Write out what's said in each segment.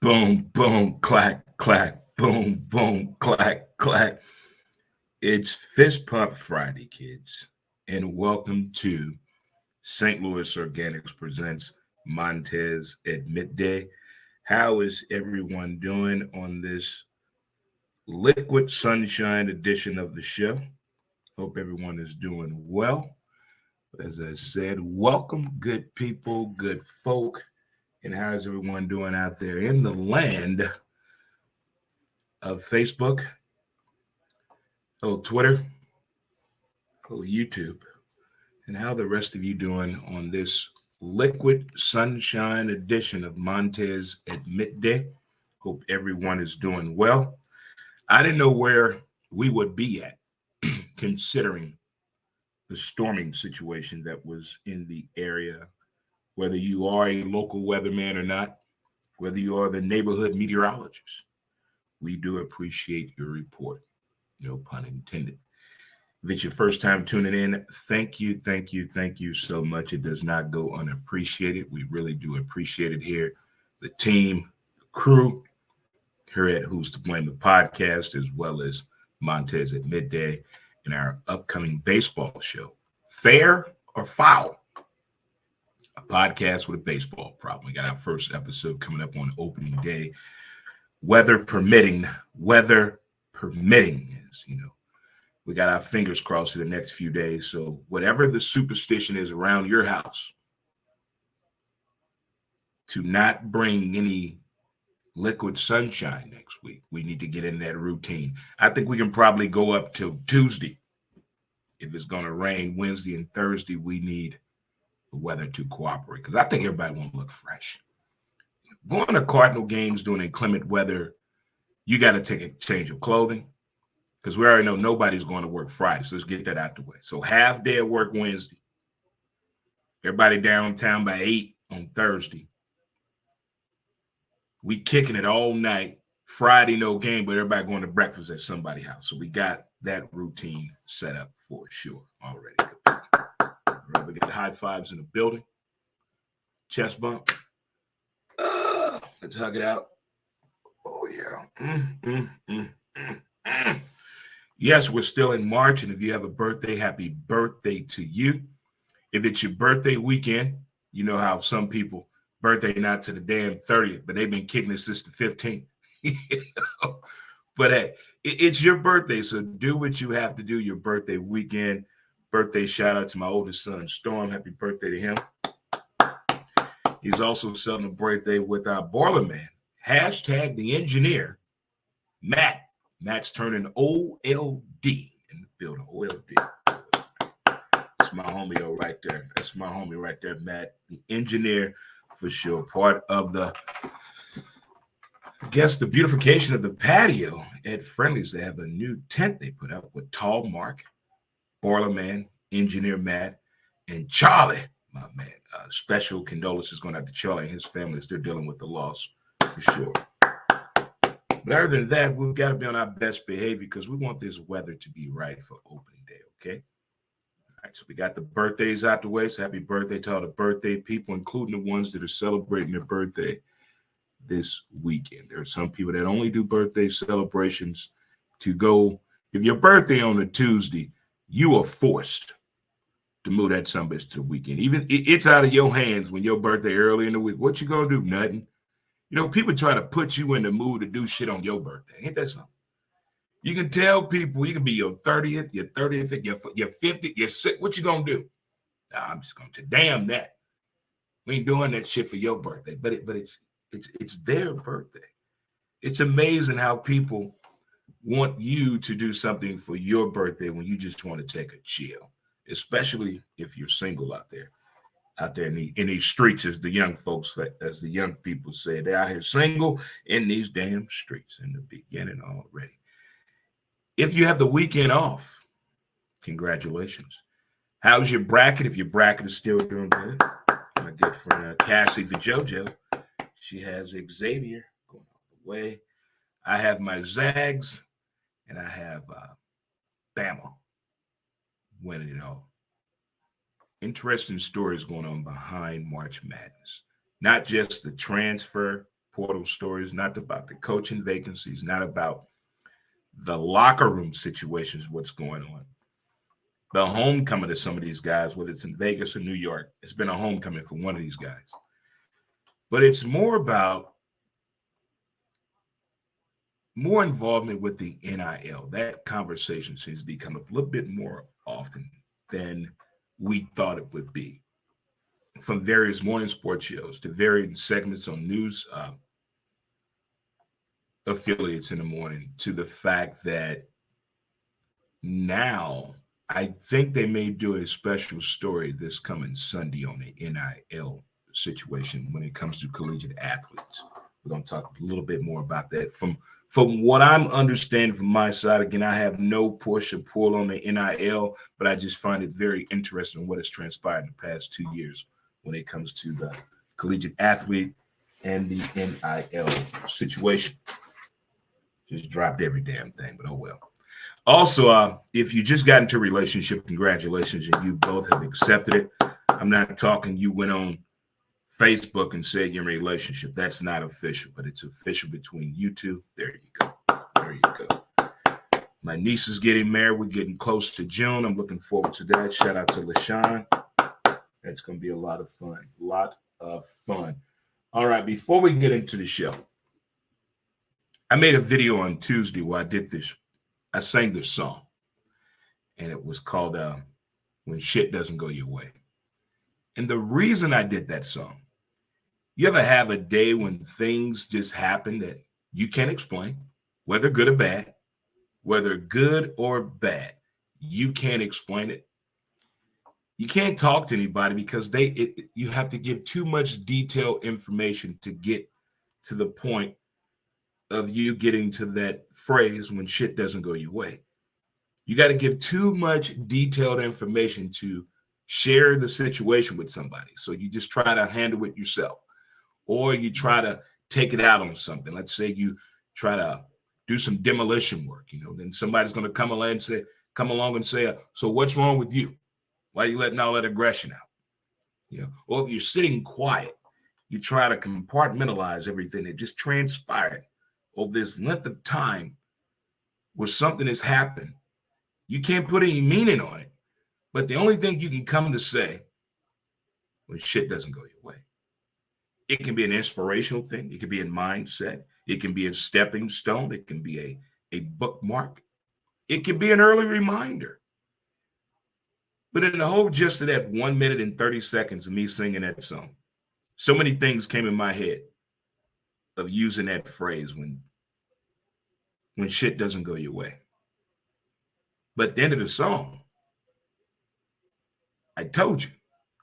Boom, boom, clack, clack, boom, boom, clack, clack. It's Fist Pump Friday, kids, and welcome to St. Louis Organics Presents Montez at Midday. How is everyone doing on this liquid sunshine edition of the show? Hope everyone is doing well. As I said, welcome, good people, good folk. And how's everyone doing out there in the land of Facebook, Twitter, YouTube, and how the rest of you doing on this liquid sunshine edition of Montez at Midday? Hope everyone is doing well. I didn't know where we would be at considering the storming situation that was in the area, whether you are a local weatherman or not, whether you are the neighborhood meteorologist. We do appreciate your report. No pun intended. If it's your first time tuning in, thank you, thank you, thank you so much. It does not go unappreciated. We really do appreciate it here. The team, the crew here at Who's to Blame the podcast, as well as Montez at Midday and our upcoming baseball show, Fair or Foul, a podcast with a baseball problem. We got our first episode coming up on opening day. Weather permitting, is, we got our fingers crossed for the next few days. So whatever the superstition is around your house, to not bring any liquid sunshine next week, we need to get in that routine. I think we can probably go up till Tuesday. If it's going to rain Wednesday and Thursday, we need the weather to cooperate, because I think everybody want to look fresh. Going to Cardinal games during inclement weather, you got to take a change of clothing, because we already know nobody's going to work Friday. So let's get that out the way. So half day at work Wednesday. Everybody downtown by 8 on Thursday. We kicking it all night. Friday, no game, but everybody going to breakfast at somebody's house. So we got that routine set up for sure already. Right, we got high fives in the building. Chest bump. Let's hug it out. Oh, yeah. Yes, we're still in March, and if you have a birthday, happy birthday to you. If it's your birthday weekend, you know how some people, birthday not to the damn 30th, but they've been kicking it since the 15th. But hey, it's your birthday, so do what you have to do your birthday weekend. Birthday shout out to my oldest son, Storm. Happy birthday to him. He's also celebrating a birthday with our boiler man, hashtag the engineer, Matt. Matt's turning OLD in the building. OLD. That's my homie right there. That's my homie right there, Matt, the engineer for sure. Part of the, I guess, the beautification of the patio at Friendly's. They have a new tent they put up with Tall Mark, boiler man, engineer Matt, and Charlie, my man. Special condolences going out to Charlie and his family as they're dealing with the loss for sure. But other than that, we've got to be on our best behavior because we want this weather to be right for opening day, okay? All right, so we got the birthdays out the way. So happy birthday to all the birthday people, including the ones that are celebrating their birthday this weekend. There are some people that only do birthday celebrations to go. If your birthday on a Tuesday, you are forced to move that somebody to the weekend. Even it's out of your hands when your birthday early in the week. What you gonna do? Nothing. People try to put you in the mood to do shit on your birthday. Ain't that something? You can tell people, you can be your 30th, your 30th, your 50th, your 60th. What you gonna do? I'm just gonna damn that. We ain't doing that shit for your birthday. But it's their birthday. It's amazing how people want you to do something for your birthday when you just want to take a chill. Especially if you're single out there in these streets, as the young folks, as the young people say, they're out here single in these damn streets in the beginning already. If you have the weekend off, congratulations. How's your bracket? If your bracket is still doing good, my good friend Cassie the JoJo, she has Xavier going all the way. I have my Zags, and I have Bama winning it all. Interesting stories going on behind March Madness. Not just the transfer portal stories, not about the coaching vacancies, not about the locker room situations, what's going on. The homecoming of some of these guys, whether it's in Vegas or New York, it's been a homecoming for one of these guys. But it's more about more involvement with the NIL. That conversation seems to become a little bit more often than we thought it would be. From various morning sports shows to varying segments on news affiliates in the morning, to the fact that now I think they may do a special story this coming Sunday on the NIL situation when it comes to collegiate athletes. We're going to talk a little bit more about that. From what I'm understanding from my side, again, I have no push or pull on the NIL, but I just find it very interesting what has transpired in the past 2 years when it comes to the collegiate athlete and the NIL situation. Just dropped every damn thing, but oh well. Also, if you just got into a relationship, congratulations, and you both have accepted it. I'm not talking you went on Facebook and said you're in a relationship. That's not official, but it's official between you two. There you go. There you go. My niece is getting married. We're getting close to June. I'm looking forward to that. Shout out to LaShawn. That's going to be a lot of fun. Lot of fun. All right, before we get into the show, I made a video on Tuesday where I did this. I sang this song, and it was called When Shit Doesn't Go Your Way. And the reason I did that song, you ever have a day when things just happen that you can't explain, whether good or bad, whether good or bad, you can't explain it. You can't talk to anybody because you have to give too much detailed information to get to the point of you getting to that phrase when shit doesn't go your way. You got to give too much detailed information to share the situation with somebody. So you just try to handle it yourself, or you try to take it out on something. Let's say you try to do some demolition work, then somebody's going to come along and say, so what's wrong with you? Why are you letting all that aggression out? Or if you're sitting quiet, you try to compartmentalize everything that just transpired over this length of time where something has happened. You can't put any meaning on it, but the only thing you can come to say when shit doesn't go your way. It can be an inspirational thing. It can be a mindset. It can be a stepping stone. It can be a bookmark. It can be an early reminder. But in the whole gist of that 1 minute and 30 seconds of me singing that song, so many things came in my head of using that phrase when shit doesn't go your way. But at the end of the song, I told you,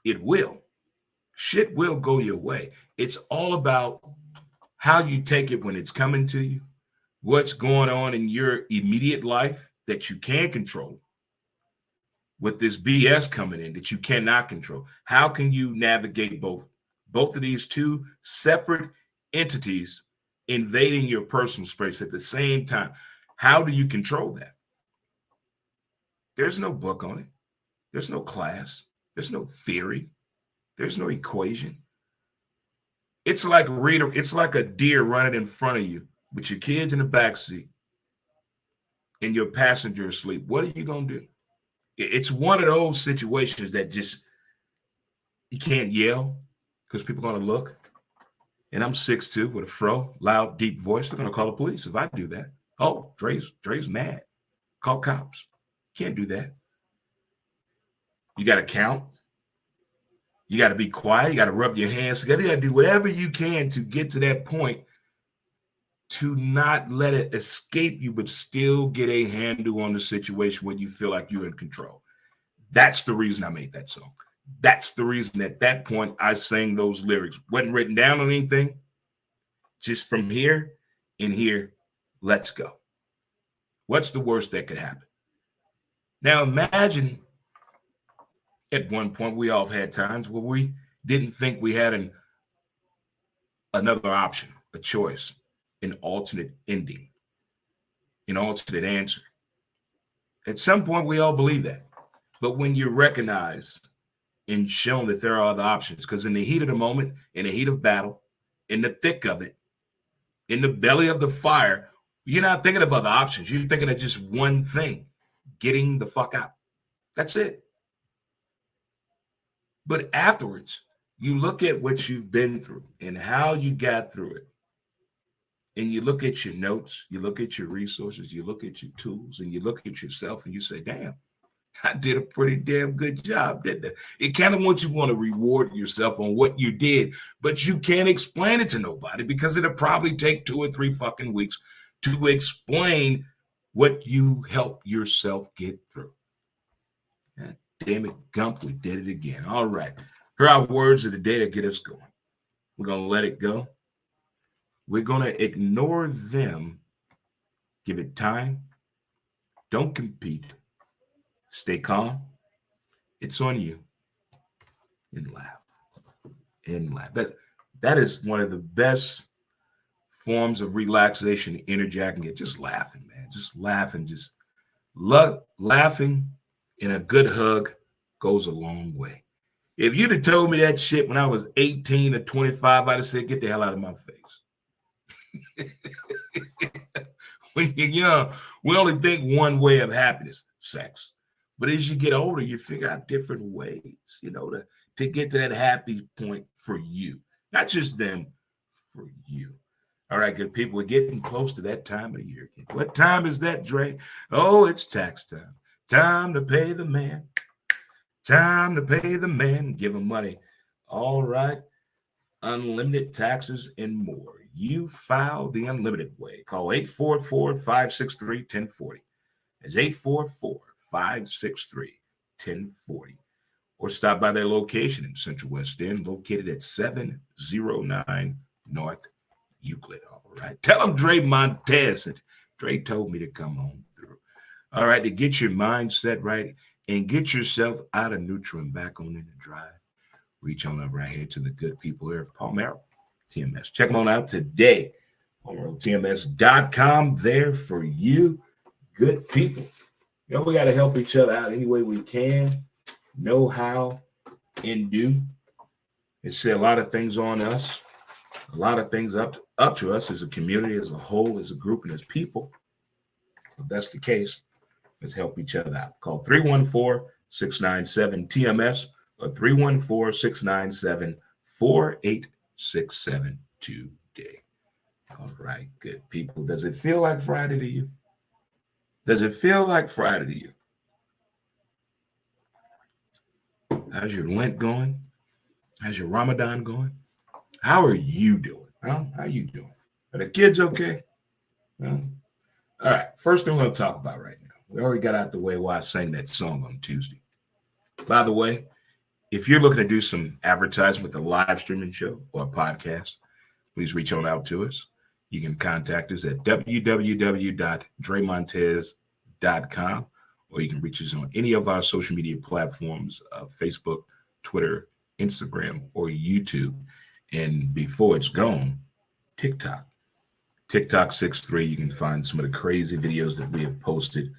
it will. Shit will go your way. It's all about how you take it when it's coming to you, what's going on in your immediate life that you can control, with this BS coming in that you cannot control. How can you navigate both of these two separate entities invading your personal space at the same time? How do you control that? There's no book on it. There's no class. There's no theory. There's no equation. It's like a deer running in front of you with your kids in the backseat and your passenger asleep. What are you going to do? It's one of those situations that just, you can't yell because people are going to look. And I'm 6'2" with a fro, loud, deep voice. They're going to call the police if I do that. Oh, Dre's mad. Call cops. Can't do that. You got to count. You got to be quiet. You got to rub your hands together. You got to do whatever you can to get to that point to not let it escape you, but still get a handle on the situation when you feel like you're in control. That's the reason I made that song. That's the reason at that point I sang those lyrics. Wasn't written down on anything. Just from here and here, let's go. What's the worst that could happen? Now imagine at one point we all have had times where we didn't think we had another option, a choice, an alternate ending, an alternate answer. At some point, we all believe that. But when you recognize and shown that there are other options, because in the heat of the moment, in the heat of battle, in the thick of it, in the belly of the fire, you're not thinking of other options. You're thinking of just one thing, getting the fuck out. That's it. But afterwards, you look at what you've been through and how you got through it. And you look at your notes, you look at your resources, you look at your tools, and you look at yourself and you say, damn, I did a pretty damn good job, didn't I? It kind of wants you want to reward yourself on what you did, but you can't explain it to nobody because it'll probably take 2 or 3 fucking weeks to explain what you helped yourself get through. God damn it, Gump, we did it again. All right. Here are our words of the day to get us going. We're going to let it go. We're going to ignore them. Give it time. Don't compete. Stay calm. It's on you. And laugh. And laugh. That is one of the best forms of relaxation and energy I can get. Just laughing, man. Just laughing. Just laughing and a good hug goes a long way. If you'd have told me that shit when I was 18 or 25, I'd have said, get the hell out of my face. When you're young, we only think one way of happiness, sex. But as you get older, you figure out different ways, to get to that happy point for you. Not just them, for you. All right, good people, we're getting close to that time of the year. What time is that, Dre? Oh, it's tax time. Time to pay the man. Time to pay the man. Give him money. All right. Unlimited taxes and more. You file the unlimited way. Call 844-563-1040. It's 844-563-1040. Or stop by their location in Central West End, located at 709 North Euclid. All right. Tell them Dre Montez that Dre told me to come on through. All right. To get your mindset right and get yourself out of neutral and back on in the drive. Reach on up right here to the good people here of Palmetto TMS. Check them on out today. PalmeroTMS.com. There for you, good people. We got to help each other out any way we can, know how, and do. It's a lot of things on us, a lot of things up to us as a community, as a whole, as a group, and as people. If that's the case, let's help each other out. Call 314-697-TMS. or 314-697-4867 today. All right, good people. Does it feel like Friday to you? Does it feel like Friday to you? How's your Lent going? How's your Ramadan going? How are you doing? How are you doing? Are the kids okay? All right, first thing we're going to talk about right now. We already got out the way while I sang that song on Tuesday. By the way, if you're looking to do some advertising with a live streaming show or a podcast, please reach on out to us. You can contact us at www.dremontez.com, or you can reach us on any of our social media platforms, Facebook, Twitter, Instagram, or YouTube. And before it's gone, TikTok. TikTok 6'3", you can find some of the crazy videos that we have posted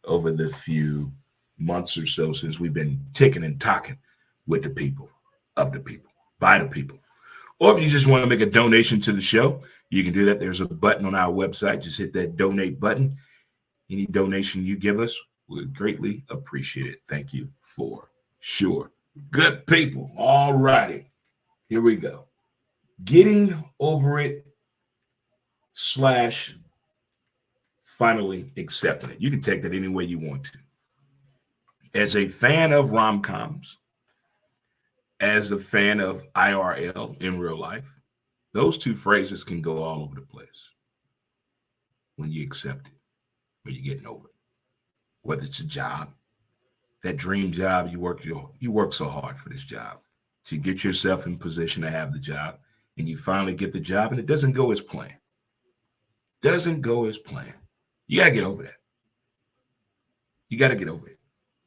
over the few months or so since we've been ticking and talking with the people, of the people, by the people. Or if you just want to make a donation to the show, you can do that. There's a button on our website. Just hit that donate button. Any donation you give us, we greatly appreciate it. Thank you for sure. Good people. All righty. Here we go. Getting over it / finally accepting it. You can take that any way you want to. As a fan of rom-coms, as a fan of IRL in real life, those two phrases can go all over the place when you accept it, when you're getting over it. Whether it's a job, that dream job, you work so hard for this job to get yourself in position to have the job, and you finally get the job and it doesn't go as planned. Doesn't go as planned. You got to get over that. You got to get over it.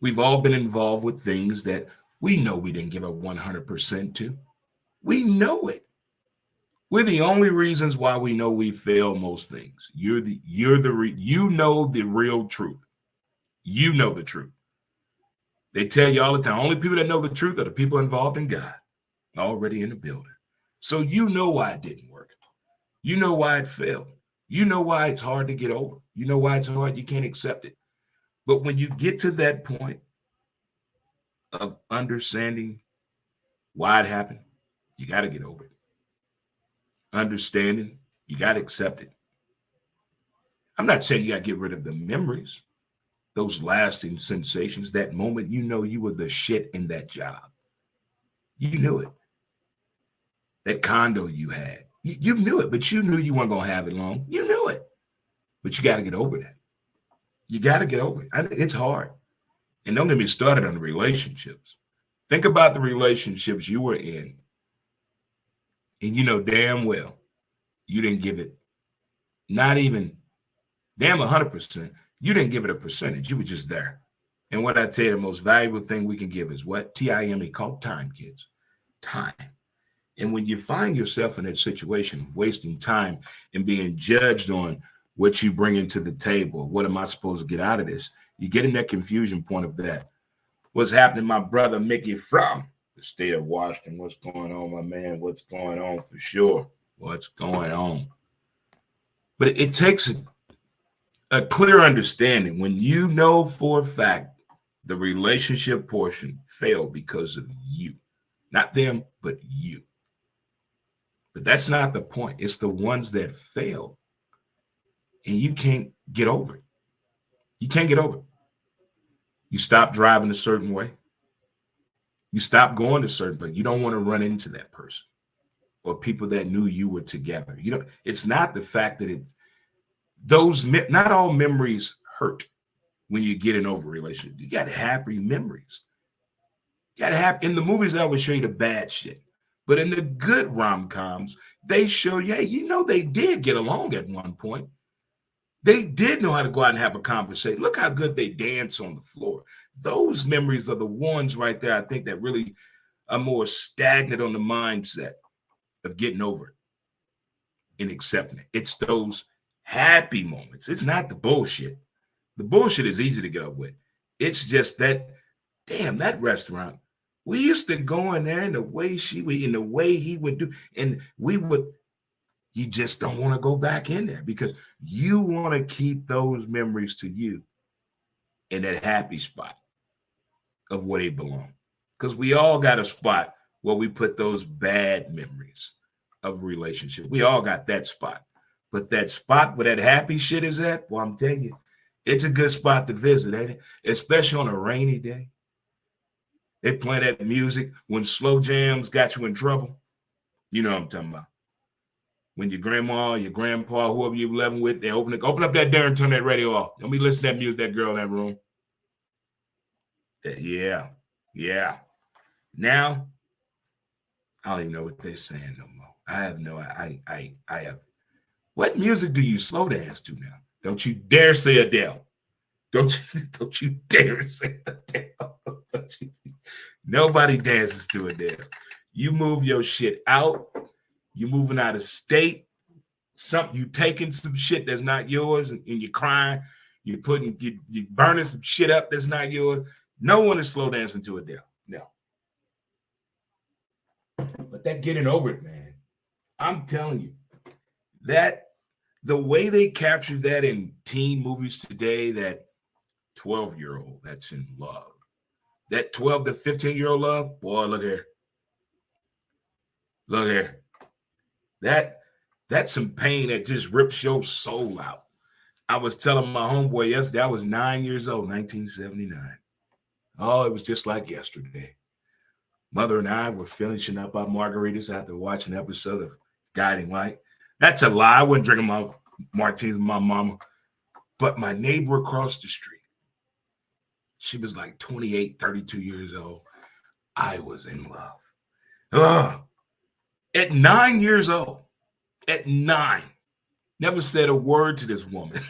We've all been involved with things that we know we didn't give a 100% to. We know it. We're the only reasons why we know we fail most things. You know the real truth. You know the truth. They tell you all the time, only people that know the truth are the people involved in God, already in the building. So you know why it didn't work. You know why it failed. You know why it's hard to get over. You know why it's hard. You can't accept it. But when you get to that point of understanding why it happened, you got to get over it. Understanding, you got to accept it. I'm not saying you got to get rid of the memories, those lasting sensations, that moment you know you were the shit in that job. You knew it. That condo you had, you knew it, but you knew you weren't going to have it long. You knew it. But you got to get over that. You got to get over it. It's hard. And don't get me started on the relationships. Think about the relationships you were in, and you know damn well you didn't give it, not even damn 100%. You didn't give it a percentage. You were just there. And what I tell you, the most valuable thing we can give is what? T-I-M-E, called time, kids. Time. And when you find yourself in that situation, wasting time and being judged on what you bring into the table, what am I supposed to get out of this? You get in that confusion point of that. What's happening, my brother Mickey from the state of Washington? What's going on, my man? What's going on for sure? What's going on? But it takes a clear understanding when you know for a fact the relationship portion failed because of you. Not them, but you. But that's not the point. It's the ones that fail. And you can't get over it. You can't get over it. You stop driving a certain way. You stop going a certain way. You don't want to run into that person or people that knew you were together. You know, it's not the fact that not all memories hurt when you get in over a relationship. You got happy memories. You got to have, in the movies, I always show you the bad shit. But in the good rom-coms, they show you, hey, you know, they did get along at one point. They did know how to go out and have a conversation. Look how good they dance on the floor. Those memories are the ones right there, I think, that really are more stagnant on the mindset of getting over it and accepting it. It's those happy moments. It's not the bullshit. The bullshit is easy to get up with. It's just that, damn, that restaurant, we used to go in there and the way she would, and the way he would do, and you just don't want to go back in there because you want to keep those memories to you in that happy spot of where they belong. Because we all got a spot where we put those bad memories of relationship. We all got that spot. But that spot where that happy shit is at, well, I'm telling you, it's a good spot to visit, ain't it? Especially on a rainy day. They play that music when slow jams got you in trouble. You know what I'm talking about. When your grandma, your grandpa, whoever you're living with, they open up that door and turn that radio off. Don't be listening to that music, that girl in that room. Yeah. Now, I don't even know what they're saying no more. I have no, I have. What music do you slow dance to now? Don't you dare say Adele. Don't you dare say Adele. Nobody dances to Adele. You move your shit out. You moving out of state. You taking some shit that's not yours and you're crying. You burning some shit up that's not yours. No one is slow dancing to Adele. No. But that getting over it, man. I'm telling you, that the way they capture that in teen movies today, that 12-year-old that's in love, that 12 to 15-year-old love, boy, look here. That's some pain that just rips your soul out. I was telling my homeboy yesterday, I was 9 years old, 1979. Oh, it was just like yesterday. Mother and I were finishing up our margaritas after watching an episode of Guiding Light. That's a lie. I wasn't drinking my martinis with my mama. But my neighbor across the street, she was like 28, 32 years old. I was in love. Ugh. At 9 years old, never said a word to this woman.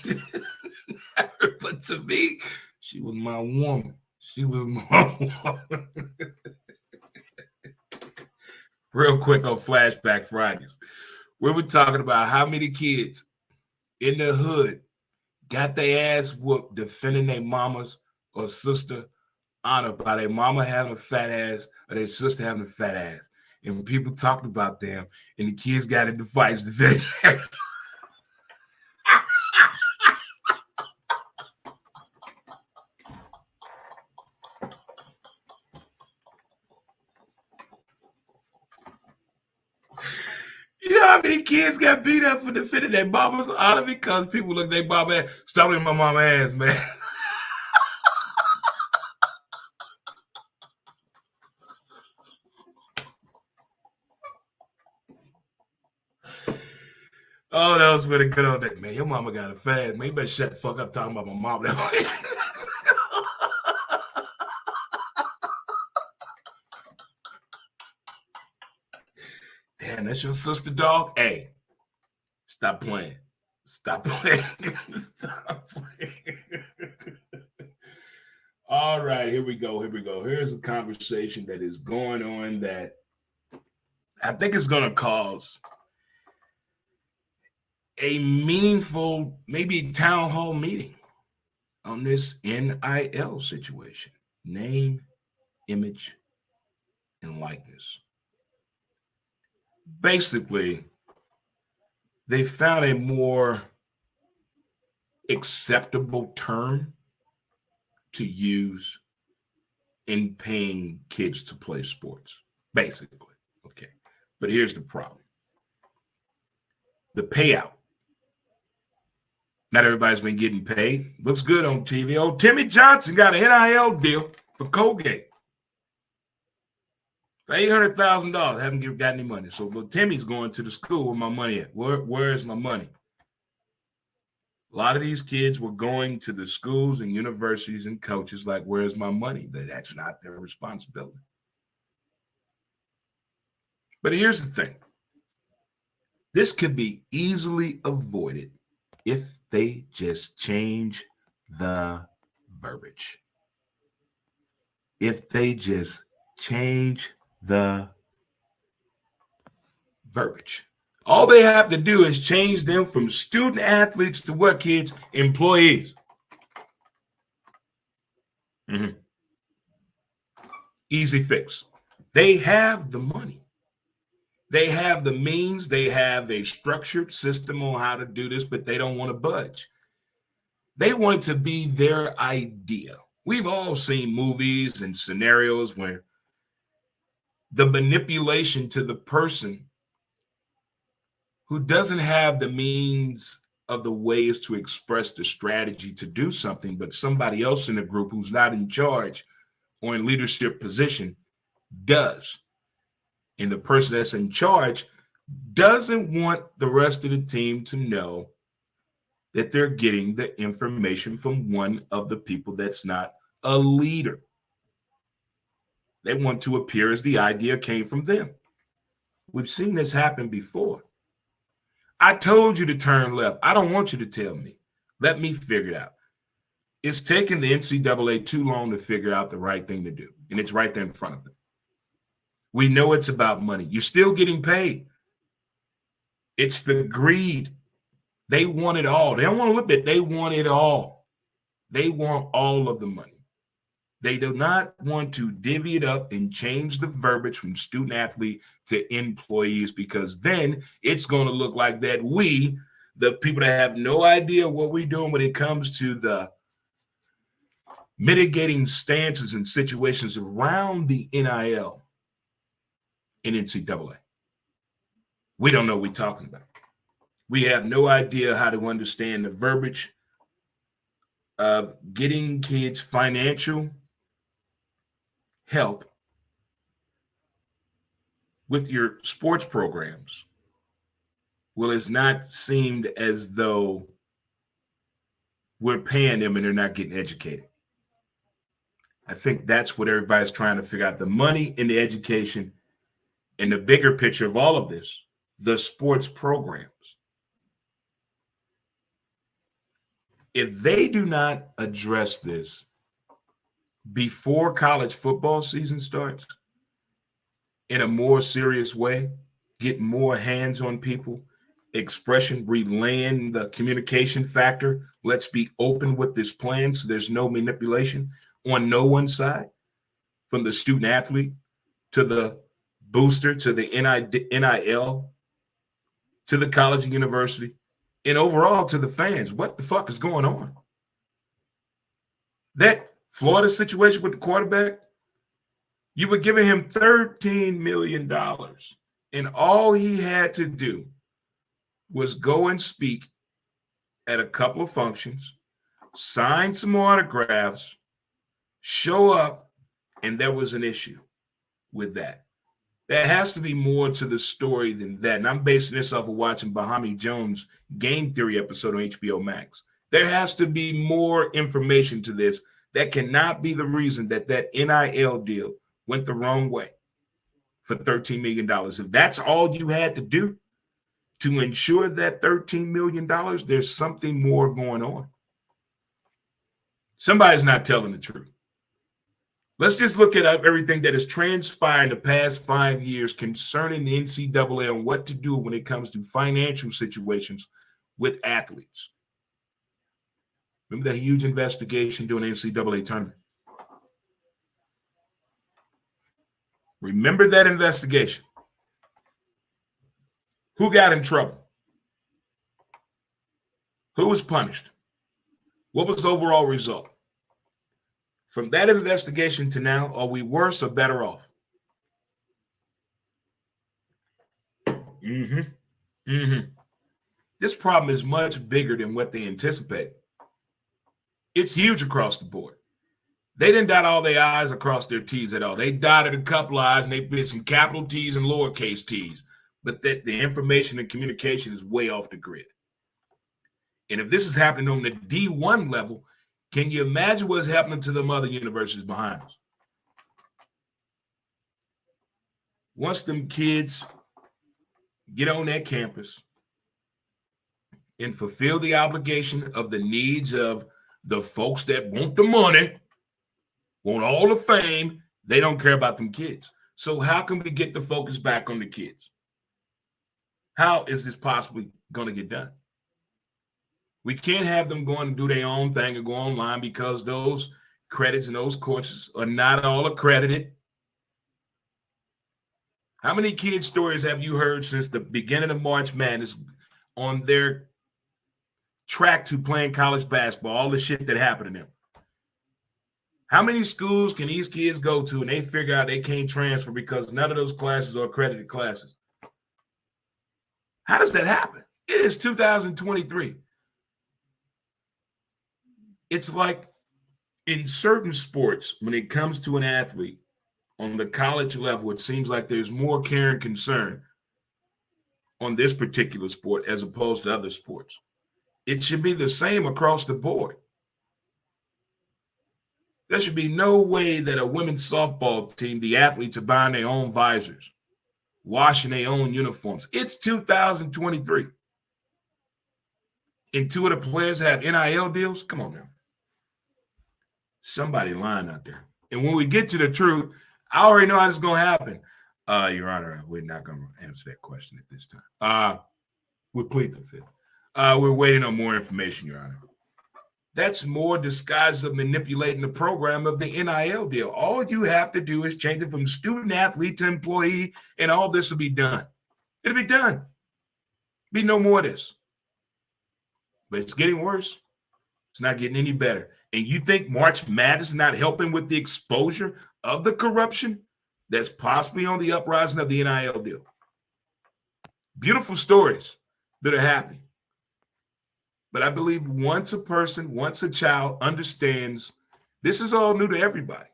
But to me, she was my woman. Real quick on Flashback Fridays, we were talking about how many kids in the hood got their ass whooped defending their mamas or sister honor by their mama having a fat ass or their sister having a fat ass. and people talked about them, and the kids got into fights. The You know how many kids got beat up for defending their mamas out of it because people look their mama ass. Stop looking at my mama ass, man. Oh, that was really good on that, man. Your mama got a fast, man. You better shut the fuck up talking about my mama. Damn, that's your sister, dog? Hey, stop playing. Stop playing. Stop playing. All right, here we go. Here we go. Here's a conversation that is going on that I think is going to cause a meaningful, maybe town hall meeting on this NIL situation. Name, image, and likeness. Basically, they found a more acceptable term to use in paying kids to play sports, basically. Okay. But here's the problem. The payout. Not everybody's been getting paid. Looks good on TV. Oh, Timmy Johnson got an NIL deal for Colgate. For $800,000. Haven't got any money. So, but Timmy's going to the school where my money at. Where's my money? A lot of these kids were going to the schools and universities and coaches like, where's my money? That's not their responsibility. But here's the thing. This could be easily avoided if they just change the verbiage. If they just change the verbiage. All they have to do is change them from student athletes to what, kids? Employees. Mm-hmm. Easy fix. They have the money. They have the means. They have a structured system on how to do this, but they don't want to budge. They want it to be their idea. We've all seen movies and scenarios where the manipulation to the person who doesn't have the means of the ways to express the strategy to do something, but somebody else in the group who's not in charge or in leadership position does. And the person that's in charge doesn't want the rest of the team to know that they're getting the information from one of the people that's not a leader. They want to appear as the idea came from them. We've seen this happen before. I told you to turn left. I don't want you to tell me. Let me figure it out. It's taken the NCAA too long to figure out the right thing to do, and it's right there in front of them. We know it's about money. You're still getting paid. It's the greed. They want it all. They don't want a little bit. They want it all. They want all of the money. They do not want to divvy it up and change the verbiage from student athlete to employees, because then it's going to look like that we, the people that have no idea what we're doing when it comes to the mitigating stances and situations around the NIL and NCAA. We don't know what we're talking about. We have no idea how to understand the verbiage of getting kids financial help with your sports programs. Well, it's not seemed as though we're paying them and they're not getting educated. I think that's what everybody's trying to figure out, the money and the education and the bigger picture of all of this, the sports programs. If they do not address this before college football season starts in a more serious way, get more hands on people, expression, relaying the communication factor. Let's be open with this plan so there's no manipulation on no one side, from the student athlete to the booster to the NIL, to the college and university, and overall to the fans. What the fuck is going on? That Florida situation with the quarterback, you were giving him $13 million, and all he had to do was go and speak at a couple of functions, sign some autographs, show up, and there was an issue with that. There has to be more to the story than that. And I'm basing this off of watching Bahami Jones' Game Theory episode on HBO Max. There has to be more information to this. That cannot be the reason that NIL deal went the wrong way for $13 million. If that's all you had to do to ensure that $13 million, there's something more going on. Somebody's not telling the truth. Let's just look at everything that has transpired in the past 5 years concerning the NCAA and what to do when it comes to financial situations with athletes. Remember that huge investigation during the NCAA tournament? Remember that investigation? Who got in trouble? Who was punished? What was the overall result? From that investigation to now, are we worse or better off? This problem is much bigger than what they anticipated. It's huge across the board. They didn't dot all their I's across their T's at all. They dotted a couple of I's and they did some capital T's and lowercase T's. But the information and communication is way off the grid. And if this is happening on the D1 level, can you imagine what's happening to them other universities behind us? Once them kids get on that campus and fulfill the obligation of the needs of the folks that want the money, want all the fame, they don't care about them kids. So how can we get the focus back on the kids? How is this possibly going to get done? We can't have them going and do their own thing and go online because those credits and those courses are not all accredited. How many kid stories have you heard since the beginning of March Madness on their track to playing college basketball, all the shit that happened to them? How many schools can these kids go to and they figure out they can't transfer because none of those classes are accredited classes? How does that happen? It is 2023. It's like in certain sports, when it comes to an athlete on the college level, it seems like there's more care and concern on this particular sport as opposed to other sports. It should be the same across the board. There should be no way that a women's softball team, the athletes are buying their own visors, washing their own uniforms. It's 2023. And two of the players have NIL deals? Come on now. Somebody lying out there. And when we get to the truth, I already know how this is going to happen. Your Honor, we're not going to answer that question at this time. We plead the fifth. We're waiting on more information, Your Honor. That's more disguise of manipulating the program of the NIL deal. All you have to do is change it from student athlete to employee, and all this will be done. It'll be done. Be no more of this. But it's getting worse. It's not getting any better. And you think March Madness is not helping with the exposure of the corruption that's possibly on the uprising of the NIL deal? Beautiful stories that are happening. But I believe once a person, once a child understands, this is all new to everybody.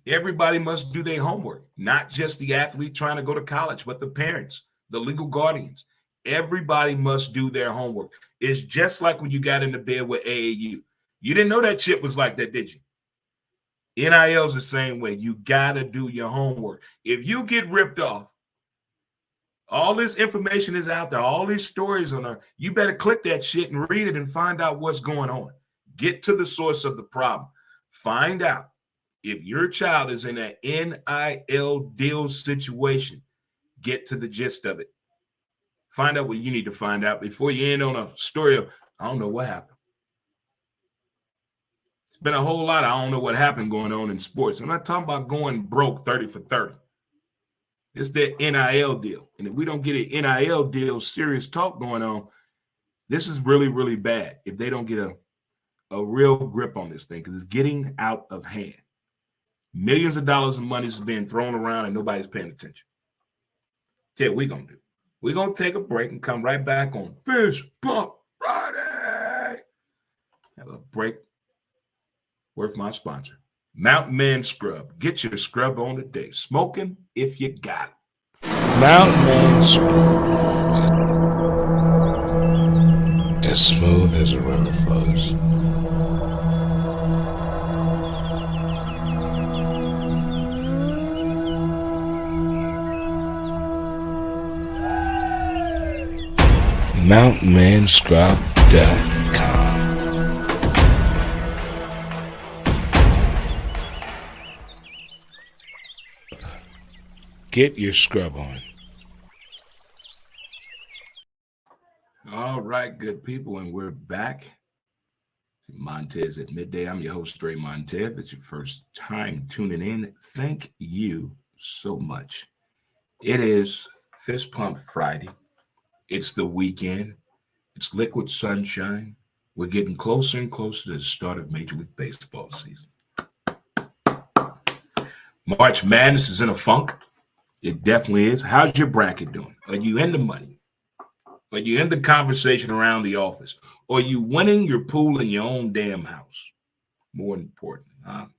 Everybody must do their homework, not just the athlete trying to go to college, but the parents, the legal guardians. Everybody must do their homework. It's just like when you got into bed with AAU. You didn't know that shit was like that, did you? NIL's the same way. You got to do your homework. If you get ripped off, all this information is out there. All these stories on there. You better click that shit and read it and find out what's going on. Get to the source of the problem. Find out if your child is in an NIL deal situation. Get to the gist of it. Find out what you need to find out before you end on a story of, I don't know what happened. It's been a whole lot of I don't know what happened going on in sports. I'm not talking about going broke 30 for 30. It's that NIL deal. And if we don't get an NIL deal, serious talk going on, this is really, really bad if they don't get a real grip on this thing, because it's getting out of hand. Millions of dollars of money is being thrown around and nobody's paying attention. Tell you what we're going to do. We're going to take a break and come right back on Fish Buck Friday. Have a break worth my sponsor. Mountain Man Scrub. Get your scrub on today. Smoking if you got it. Mountain Man Scrub. As smooth as a river flows. MountainManScrub.com. Get your scrub on. All right, good people, and we're back. Montez at midday. I'm your host, Dre Montez. If it's your first time tuning in, thank you so much. It is Fist Pump Friday. It's the weekend. It's liquid sunshine. We're getting closer and closer to the start of Major League Baseball season. March Madness is in a funk. It definitely is. How's your bracket doing? Are you in the money? Are you in the conversation around the office? Or are you winning your pool in your own damn house? More important.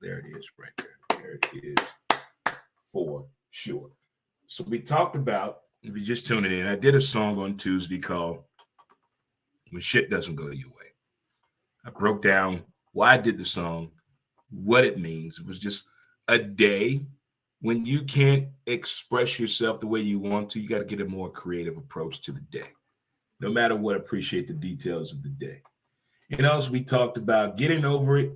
There it is right there. There it is for sure. So we talked about, if you're just tuning in, I did a song on Tuesday called When Shit Doesn't Go Your Way. I broke down why I did the song, what it means. It was just a day when you can't express yourself the way you want to. You got to get a more creative approach to the day. No matter what, appreciate the details of the day. And also, we talked about getting over it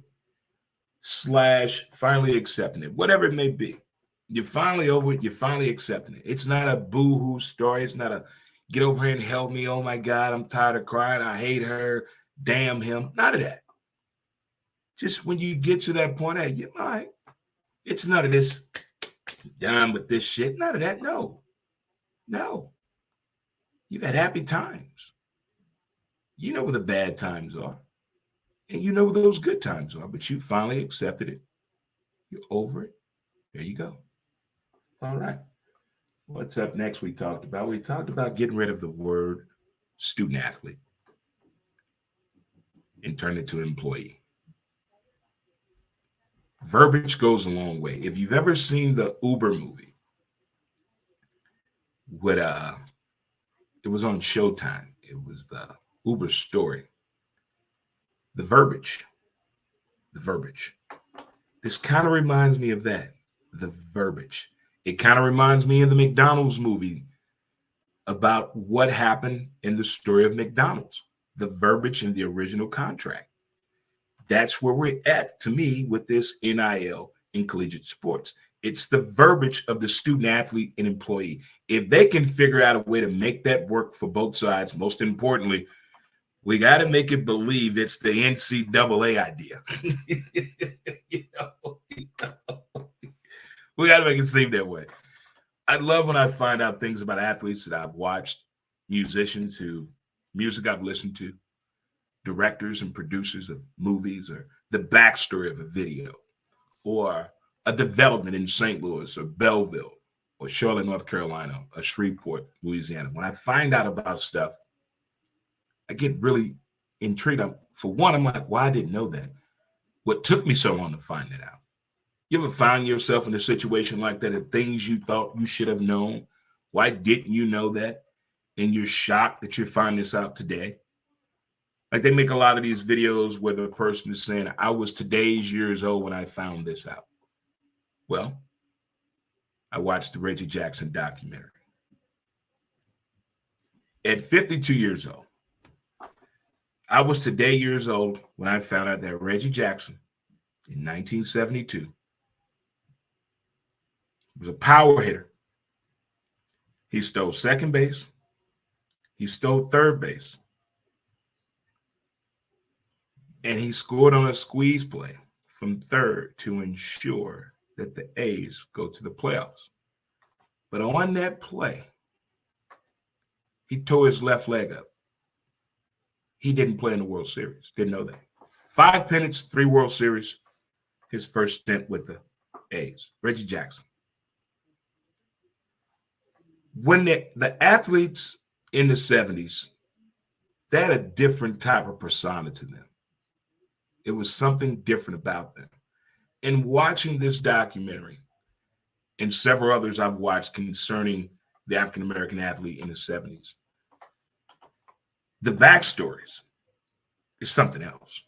/ finally accepting it, whatever it may be. You're finally over it. You're finally accepting it. It's not a boo-hoo story. It's not a get over here and help me. Oh, my God, I'm tired of crying. I hate her. Damn him. None of that. Just when you get to that point, hey, you're all right. It's none of this done with this shit. None of that. No. You've had happy times. You know where the bad times are. And you know where those good times are. But you finally accepted it. You're over it. There you go. All right. What's up next? We talked about getting rid of the word student athlete and turn it to employee. Verbiage goes a long way. If you've ever seen the Uber movie, with it was on Showtime. It was the Uber story. The verbiage. This kind of reminds me of that. The verbiage. It kind of reminds me of the McDonald's movie about what happened in the story of McDonald's. The verbiage in the original contract. That's where we're at, to me, with this NIL in collegiate sports. It's the verbiage of the student athlete and employee. If they can figure out a way to make that work for both sides, most importantly, we got to make it believe it's the NCAA idea. We got to make it seem that way. I love when I find out things about athletes that I've watched, musicians music I've listened to, directors and producers of movies, or the backstory of a video, or a development in St. Louis or Belleville or Charlotte, North Carolina, or Shreveport, Louisiana. When I find out about stuff, I get really intrigued. For one, I'm like, why I didn't know that? What took me so long to find it out? You ever find yourself in a situation like that, of things you thought you should have known? Why didn't you know that? And you're shocked that you find this out today? Like, they make a lot of these videos where the person is saying, I was today's years old when I found this out. Well, I watched the Reggie Jackson documentary. At 52 years old, I was today years old when I found out that Reggie Jackson in 1972 was a power hitter. He stole second base. He stole third base. And he scored on a squeeze play from third to ensure that the A's go to the playoffs. But on that play, he tore his left leg up. He didn't play in the World Series. Didn't know that. 5 pennants, 3 World Series. His first stint with the A's. Reggie Jackson. When the athletes in the 70s, they had a different type of persona to them. It was something different about them. In watching this documentary and several others I've watched concerning the African-American athlete in the 70s, the backstories is something else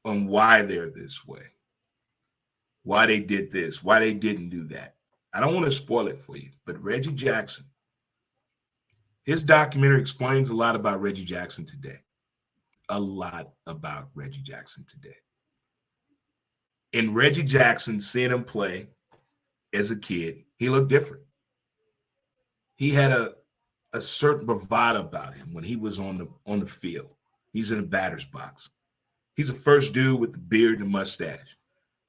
on why they're this way, why they did this, why they didn't do that. I don't want to spoil it for you, but Reggie Jackson, his documentary explains a lot about Reggie Jackson today. A lot about Reggie Jackson today. And Reggie Jackson, seeing him play as a kid, he looked different. He had a certain bravado about him when he was on the field. He's in a batter's box. He's the first dude with the beard and the mustache.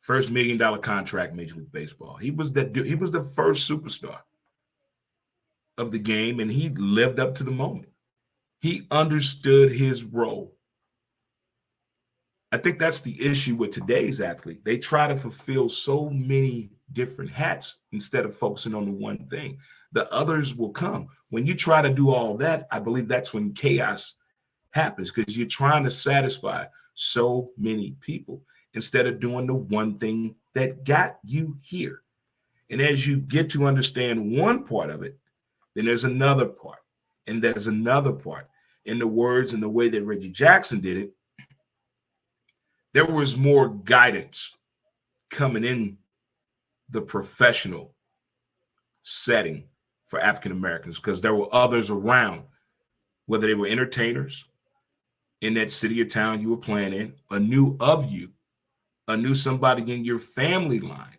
First $1 million contract, Major League Baseball. He was that dude. He was the first superstar of the game, and he lived up to the moment. He understood his role. I think that's the issue with today's athlete. They try to fulfill so many different hats instead of focusing on the one thing. The others will come. When you try to do all that, I believe that's when chaos happens, because you're trying to satisfy so many people instead of doing the one thing that got you here. And as you get to understand one part of it, then there's another part, and there's another part. In the words and the way that Reggie Jackson did it, there was more guidance coming in the professional setting for African Americans, because there were others around, whether they were entertainers in that city or town you were playing in, or knew of you, or knew somebody in your family line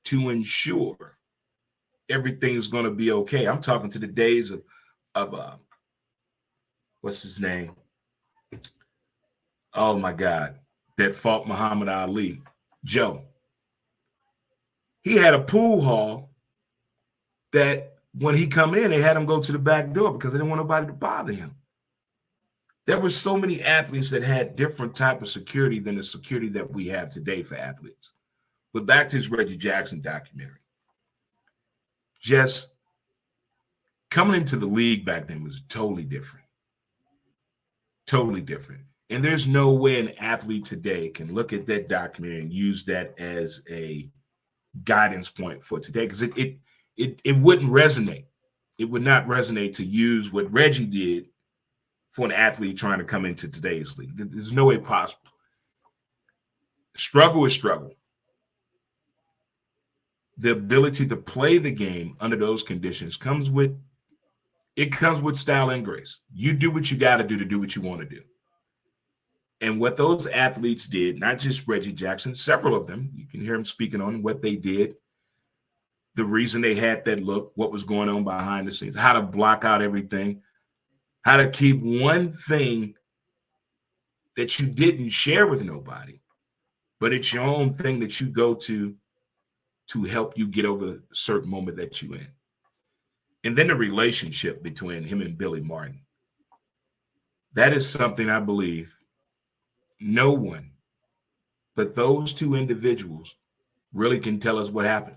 to ensure everything's going to be okay. I'm talking to the days of what's his name? Oh my God, that fought Muhammad Ali, Joe. He had a pool hall that when he come in, they had him go to the back door because they didn't want nobody to bother him. There were so many athletes that had different type of security than the security that we have today for athletes. But back to his Reggie Jackson documentary. Just coming into the league back then was totally different. Totally different. And there's no way an athlete today can look at that documentary and use that as a guidance point for today, because it wouldn't resonate. It would not resonate to use what Reggie did for an athlete trying to come into today's league. There's no way possible. Struggle is struggle. The ability to play the game under those conditions comes with style and grace. You do what you got to do what you want to do. And what those athletes did, not just Reggie Jackson, several of them, you can hear him speaking on what they did, the reason they had that look, what was going on behind the scenes, how to block out everything, how to keep one thing that you didn't share with nobody, but it's your own thing that you go to help you get over a certain moment that you're in. And then the relationship between him and Billy Martin. That is something I believe no one but those two individuals really can tell us what happened.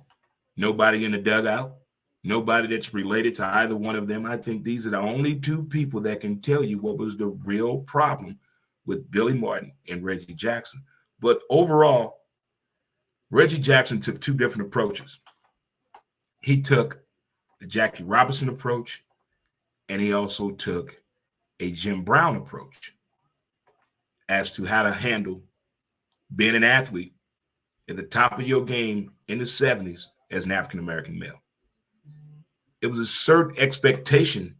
Nobody in the dugout, nobody that's related to either one of them. I think these are the only two people that can tell you what was the real problem with Billy Martin and Reggie Jackson. But overall, Reggie Jackson took two different approaches. He took the Jackie Robinson approach, and he also took a Jim Brown approach as to how to handle being an athlete at the top of your game in the 70s as an African-American male. It was a certain expectation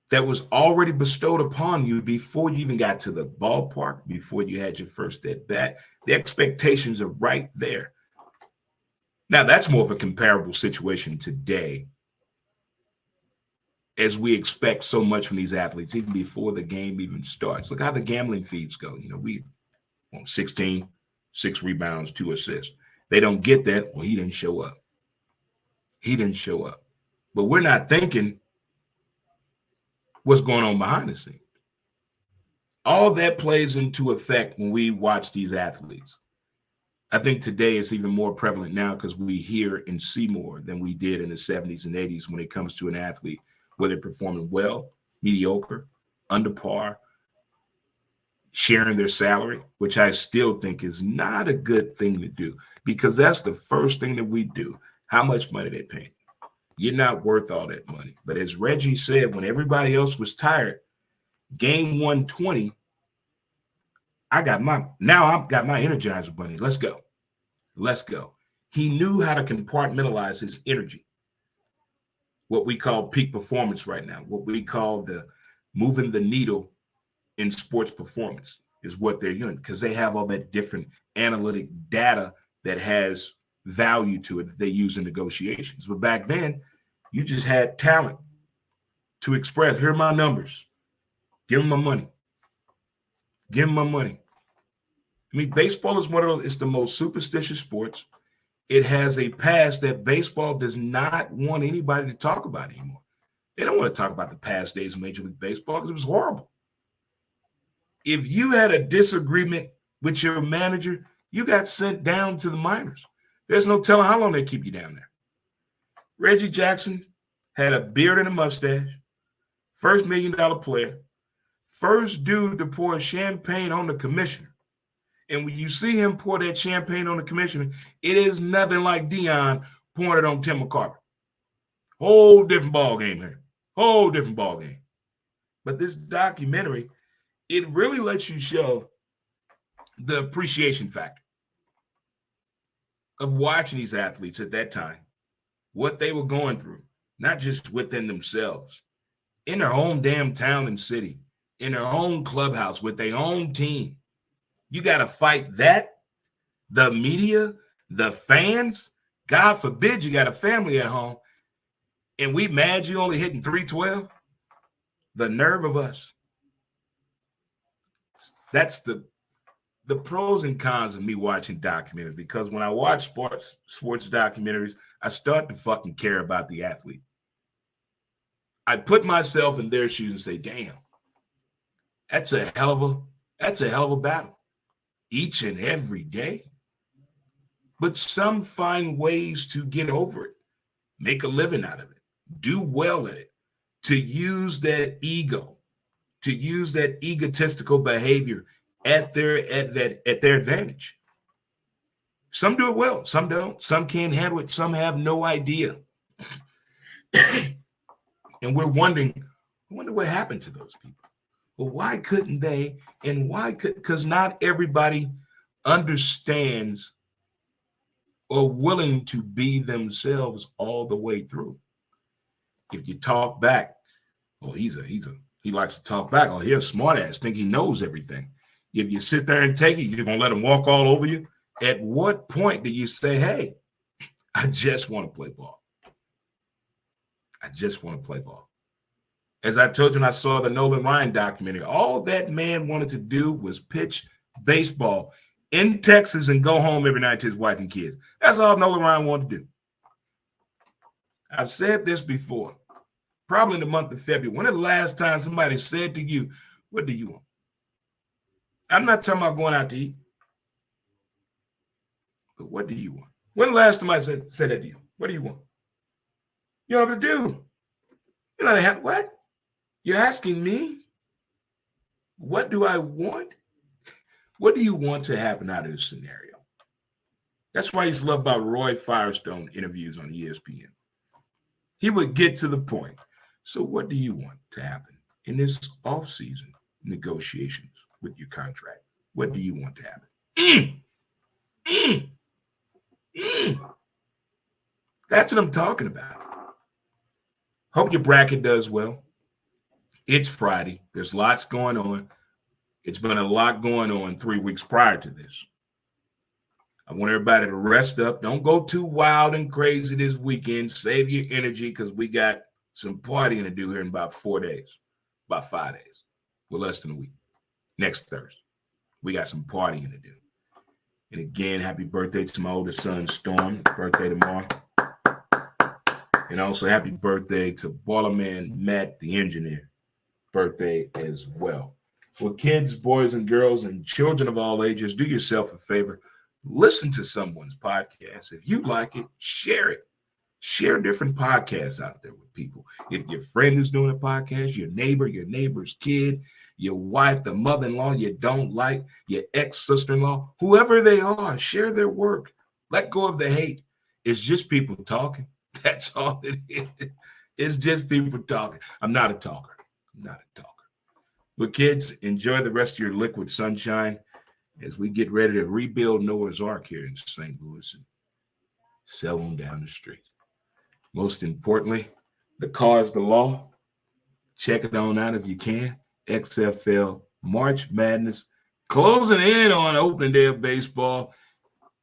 that was already bestowed upon you before you even got to the ballpark, before you had your first at bat. The expectations are right there. Now, that's more of a comparable situation today, as we expect so much from these athletes, even before the game even starts. Look how the gambling feeds go. You know, we want 16, 6 rebounds, 2 assists. They don't get that. Well, he didn't show up. He didn't show up. But we're not thinking what's going on behind the scenes. All that plays into effect when we watch these athletes. I think today it's even more prevalent now because we hear and see more than we did in the 70s and 80s when it comes to an athlete, whether performing well, mediocre, under par, sharing their salary, which I still think is not a good thing to do because that's the first thing that we do. How much money they pay? You're not worth all that money. But as Reggie said, when everybody else was tired, game 120, I've got my Energizer Bunny. Let's go. Let's go. He knew how to compartmentalize his energy. What we call peak performance right now, what we call the moving the needle in sports performance is what they're doing because they have all that different analytic data that has value to it that they use in negotiations. But back then, you just had talent to express. Here are my numbers. Give them my money. Give them my money. I mean, baseball is it's the most superstitious sports. It has a past that baseball does not want anybody to talk about anymore. They don't want to talk about the past days of Major League Baseball because it was horrible. If you had a disagreement with your manager, you got sent down to the minors. There's no telling how long they keep you down there. Reggie Jackson had a beard and a mustache, first $1 million player, first dude to pour champagne on the commissioner. And when you see him pour that champagne on the commissioner, it is nothing like Dion pouring it on Tim McCarver. Whole different ball game here. Whole different ball game. But this documentary, it really lets you show the appreciation factor of watching these athletes at that time, what they were going through, not just within themselves, in their own damn town and city, in their own clubhouse with their own team. You got to fight that, the media, the fans. God forbid you got a family at home, and we mad you only hitting 312. The nerve of us. That's the pros and cons of me watching documentaries, because when I watch sports documentaries, I start to fucking care about the athlete. I put myself in their shoes and say, damn, that's a hell of a battle each and every day. But some find ways to get over it, make a living out of it, do well at it, to use that ego, to use that egotistical behavior at their advantage. Some do it well, some don't. Some can't handle it, some have no idea. And we're wondering, I wonder what happened to those people. Well, why couldn't they? And because not everybody understands or willing to be themselves all the way through. If you talk back, oh, he likes to talk back. Oh, he's a smart ass, think he knows everything. If you sit there and take it, you're gonna let him walk all over you. At what point do you say, hey, I just want to play ball? I just want to play ball. As I told you when I saw the Nolan Ryan documentary, all that man wanted to do was pitch baseball in Texas and go home every night to his wife and kids. That's all Nolan Ryan wanted to do. I've said this before, probably in the month of February. When the last time somebody said to you, what do you want? I'm not talking about going out to eat, but what do you want? When the last time I said that to you? What do you want? You know what to do. You know, what? You're asking me, what do I want? What do you want to happen out of this scenario? That's why I used to love about Roy Firestone interviews on ESPN. He would get to the point. So what do you want to happen in this off-season negotiations with your contract? What do you want to happen? That's what I'm talking about. Hope your bracket does well. It's Friday. There's lots going on. It's been a lot going on 3 weeks prior to this. I want everybody to rest up. Don't go too wild and crazy this weekend. Save your energy because we got some partying to do here in about 4 days, about 5 days. We're less than a week. Next Thursday, we got some partying to do. And again, happy birthday to my oldest son, Storm. Birthday tomorrow. And also happy birthday to Ballerman Matt, the engineer. Birthday as well. Well, kids, boys and girls, and children of all ages, do yourself a favor. Listen to someone's podcast. If you like it, share it. Share different podcasts out there with people. If your friend is doing a podcast, your neighbor, your neighbor's kid, your wife, the mother-in-law you don't like, your ex-sister-in-law, whoever they are, share their work. Let go of the hate. It's just people talking. That's all it is. It's just people talking. I'm not a talker. I'm not a talker. But kids, enjoy the rest of your liquid sunshine as we get ready to rebuild Noah's Ark here in St. Louis and sell them down the street. Most importantly, the car is the law. Check it on out if you can. XFL March Madness closing in on opening day of baseball.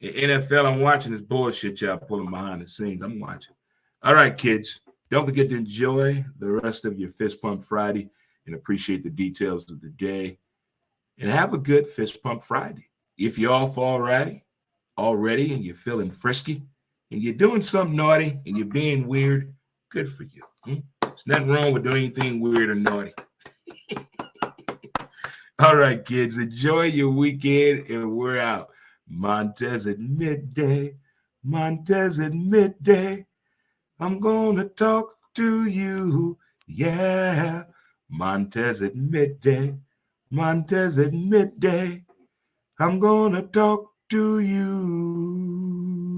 The NFL, I'm watching this bullshit y'all pulling behind the scenes. I'm watching. All right, kids. Don't forget to enjoy the rest of your Fist Pump Friday and appreciate the details of the day. And have a good Fist Pump Friday. If you're off already and you're feeling frisky and you're doing something naughty and you're being weird, good for you. There's nothing wrong with doing anything weird or naughty. All right, kids, enjoy your weekend and we're out. Montez at midday. Montez at midday. I'm going to talk to you. Yeah. Montez at midday. Montez at midday. I'm going to talk to you.